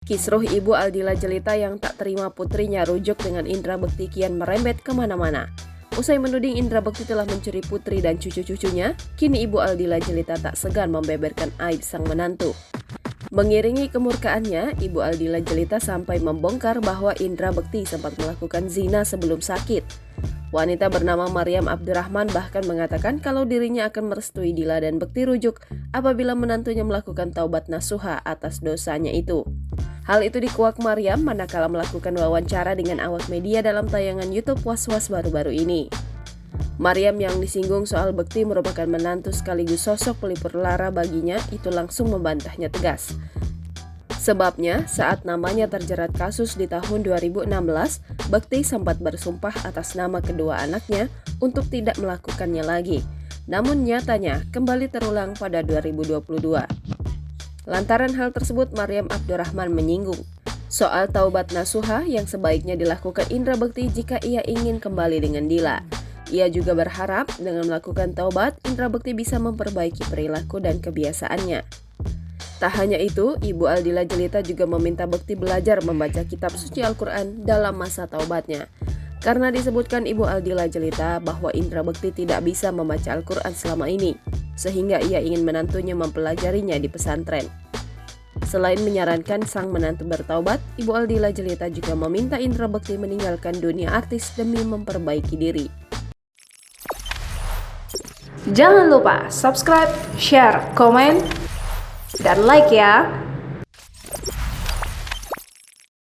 Kisruh Ibu Aldila Jelita yang tak terima putrinya rujuk dengan Indra Bekti kian merembet kemana-mana. Usai menuding Indra Bekti telah mencuri putri dan cucu-cucunya, kini Ibu Aldila Jelita tak segan membeberkan aib sang menantu. Mengiringi kemurkaannya, Ibu Aldila Jelita sampai membongkar bahwa Indra Bekti sempat melakukan zina sebelum sakit. Wanita bernama Maryam Abdurrahman bahkan mengatakan kalau dirinya akan merestui Dila dan Bekti rujuk apabila menantunya melakukan taubat nasuha atas dosanya itu. Hal itu dikuak Maryam manakala melakukan wawancara dengan awak media dalam tayangan YouTube Was-Was baru-baru ini. Maryam yang disinggung soal Bekti merupakan menantu sekaligus sosok pelipur lara baginya itu langsung membantahnya tegas. Sebabnya, saat namanya terjerat kasus di tahun 2016, Bekti sempat bersumpah atas nama kedua anaknya untuk tidak melakukannya lagi. Namun nyatanya kembali terulang pada 2022. Lantaran hal tersebut, Maryam Abdurrahman menyinggung soal taubat nasuha yang sebaiknya dilakukan Indra Bekti jika ia ingin kembali dengan Dila. Ia juga berharap dengan melakukan taubat, Indra Bekti bisa memperbaiki perilaku dan kebiasaannya. Tak hanya itu, Ibu Aldila Jelita juga meminta Bekti belajar membaca kitab suci Al-Quran dalam masa taubatnya. Karena disebutkan Ibu Aldila Jelita bahwa Indra Bekti tidak bisa membaca Al-Quran selama ini, sehingga ia ingin menantunya mempelajarinya di pesantren. Selain menyarankan sang menantu bertaubat, Ibu Aldila Jelita juga meminta Indra Bekti meninggalkan dunia artis demi memperbaiki diri. Jangan lupa subscribe, share, komen, dan like ya.